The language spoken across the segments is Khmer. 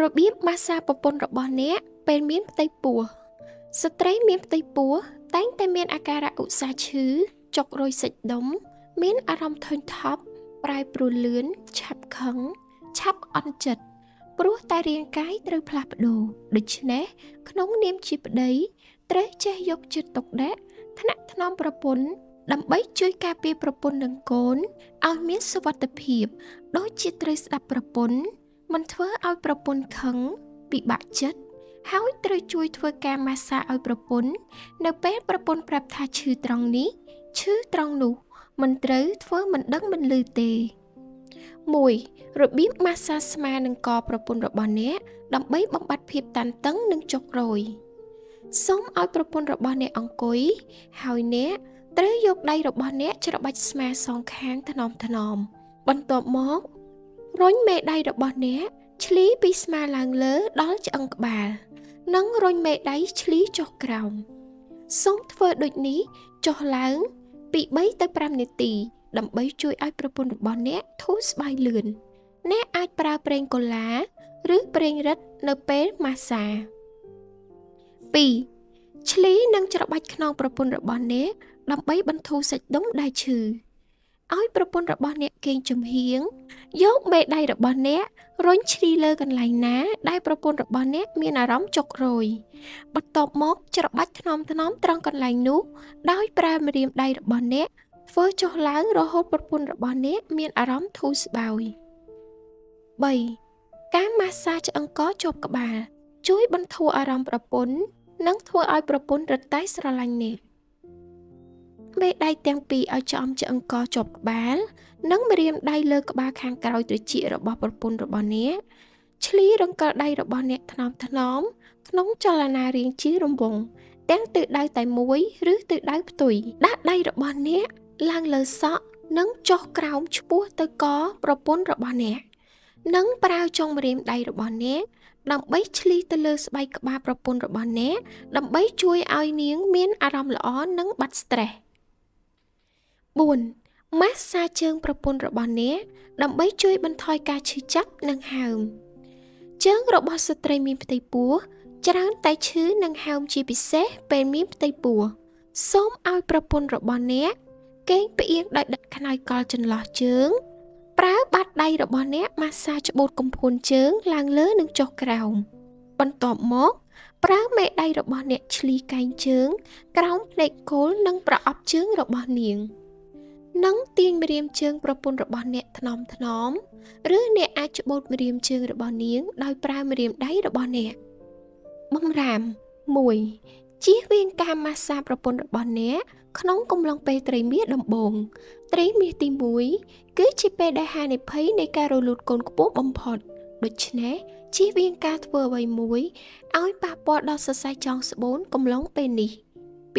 របៀបម៉ាស្សាប្រពន្ធរបស់អ្នកពេលមានផ្ទៃពោះស្ត្រីមានផ្ទៃពោះតែងតែមានអាការៈឧស្សាហ៍ឈឺចុករោយសាច់ដុំមានអារម្មណ៍ធុញថប់ប្រែប្រួលលឿនឆាប់ខឹងឆាប់អន់ចិត្តព្រោះតែរាងកាយត្រូវផ្លាស់ប្ដូរដូច្នេះក្នុងនាមជាប្តីត្រូវចេះយកចិត្តទុកដាក់ថ្នាក់ថ្នមប្រពន្ធដើម្បីជួយការពារប្រពន្ធនិងកូនឲ្យមានសុវត្ថិភាពដូចជាត្រូវស្ដាប់ប្រពន្ធមិនធ្វើឲ្យប្រពន្ធខឹងពិបាកចិត្តហើយត្រូវជួយធ្វើការម៉ាស្សាឲ្យប្រពន្ធនៅពេលប្រពន្ធប្រាប់ថាឈឺត្រង់នេះឈឺត្រង់នោះមិនត្រូវធ្វើមិនដឹងមិនឮទេ1. របៀបម៉ាស្សាស្មានឹងកប្រពន្ធរបស់អ្នកដើម្បីបំបាត់ភាពតានតឹងនិងចុករោយសូមឲ្យប្រពន្ធរបស់អ្នកអង្គុយហើយអ្នកត្រូវយកដៃរបស់អ្នកច្របាច់ស្មាសងខាងថ្នមៗបន្ទាប់មករុញមេដៃរបស់អ្នកឆ្លីពីស្មាឡើងលើដល់ឆ្អឹងក្បាលនិងរុញមេដៃឆ្លីចុះក្រោមសូមធ្វើដូចនេះចុះឡើងពី3ទៅ5នាទីដើម្បីជួយឲ្យប្រពន្ធរបស់អ្នកធូរស្បើយលឿនអ្នកអាចប្រើប្រេងកូឡាឬប្រេងរឹតនៅពេលម៉ាស្សា 2. ឆ្លីនិងច្របាច់ខ្នងប្រពន្ធរបស់អ្នកដើម្បីបន្ធូរសាច់ដុំដែលឈឺឲ្យប្រពន្ធរបស់អ្នកគេងចំហៀងយកមេដៃរបស់អ្នករុញឆ្លីលើកន្លែងណាដែលប្រពន្ធរបស់អ្នកមានអារម្មណ៍ចុករោយបន្ទាប់មកច្របាច់ថ្នមៗត្រង់កន្លែងនោះដោយប្រើម្រាមដៃរបស់អ្នកធ្វើចុះឡើងរហូតប្រពន្ធរបស់អ្នកមានអារម្មណ៍ធូរស្បើយ 3. ការម៉ាស្សាឆ្អឹងកជាប់ក្បាលជួយបន្ធូរអារម្មណ៍ប្រពន្ធនិងធ្វើឲ្យប្រពន្ធរឹតតែស្រឡាញ់អ្នកមេដៃទាំងពីរឲ្យចំឆ្អឹងកជាប់ក្បាលនិងម្រាមដៃលើក្បាលខាងក្រោយត្រចៀករបស់ប្រពន្ធរបស់អ្នកឆ្លីរង្កិលដៃរបស់អ្នកថ្នមៗក្នុងចលនារាងជារង្វង់ទាំងទិសដៅតែមួយឬទិសដៅផ្ទុយដាក់ដៃរបស់អ្នកឡើងលើសក់និងចុះក្រោមឆ្ពោះទៅកប្រពន្ធរបស់អ្នកនិងប្រើចុងម្រាមដៃរបស់អ្នកដើម្បីឆ្លីទៅលើស្បែកក្បាលប្រពន្ធរបស់អ្នកដើម្បីជួយឲ្យនាងមានអារម្មណ៍ល្អនិងបាត់ស្ត្រេស 4. ម៉ាស្សាជើងប្រពន្ធរបស់អ្នកដើម្បីជួយបន្ថយការឈឺចាប់និងហើមជើងរបស់ស្ត្រីមានផ្ទៃពោះច្រើនតែឈឺនិងហើមជាពិសេសពេលមានផ្ទៃពោះសូមឲ្យប្រពន្ធរបស់អ្នកគេងផ្អៀងដោយដាក់ខ្នើយកចន្លោះជើងប្រើបាតដៃរបស់អ្នកម៉ាស្សាច្បូតកំភួនជើងឡើងលើនិងចុះក្រោមបន្ទាប់មកប្រើមេដៃរបស់អ្នកឆ្លីកែងជើងក្រោមភ្នែកគោលនិងប្រអប់ជើងរបស់នាងនិងទាញម្រាមជើងប្រពន្ធរបស់អ្នកថ្នមឬអ្នកអាចច្បូតម្រាមជើងរបស់នាងដោយប្រើម្រាមដៃរបស់អ្នកបម្រាម 1. ជៀសវាងការម៉ាស្សាប្រពន្ធរបស់អ្នកក្នុងកំឡុងពេលត្រីមាសដំបូងត្រីមាសទី1គឺជាពេលដែលហានិភ័យនៃការរលូតកូនខ្ពស់បំផុតដូច្នេះជៀសវាងការធ្វើអ្វីមួយឲ្យប៉ះពាល់ដល់សរសៃចងស្បូនកំឡុងពេលនេះ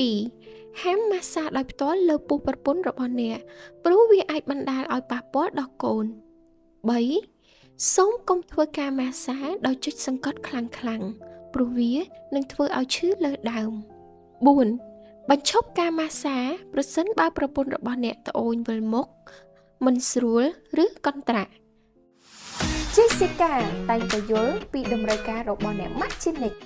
2. ហាមម៉ាស្សាដោយផ្ទាល់លើពោះប្រពន្ធរបស់អ្នកព្រោះវាអាចបណ្ដាលឲ្យប៉ះពាល់ដល់កូន 3. សូមកុំធ្វើការម៉ាស្សាដោយចុចសង្កត់ខ្លាំងៗព្រោះវានឹងធ្វើឲ្យឈឺលើដើម 4. បញ្ឈប់ការម៉ាស្សាប្រសិនបើប្រពន្ធរបស់អ្នកត្អូញវិលមុខមិនស្រួលឬកន្ត្រាក់ Jessica តែងតែយល់ពីតម្រូវការរបស់អ្នកម៉ាក់ជានិច្ច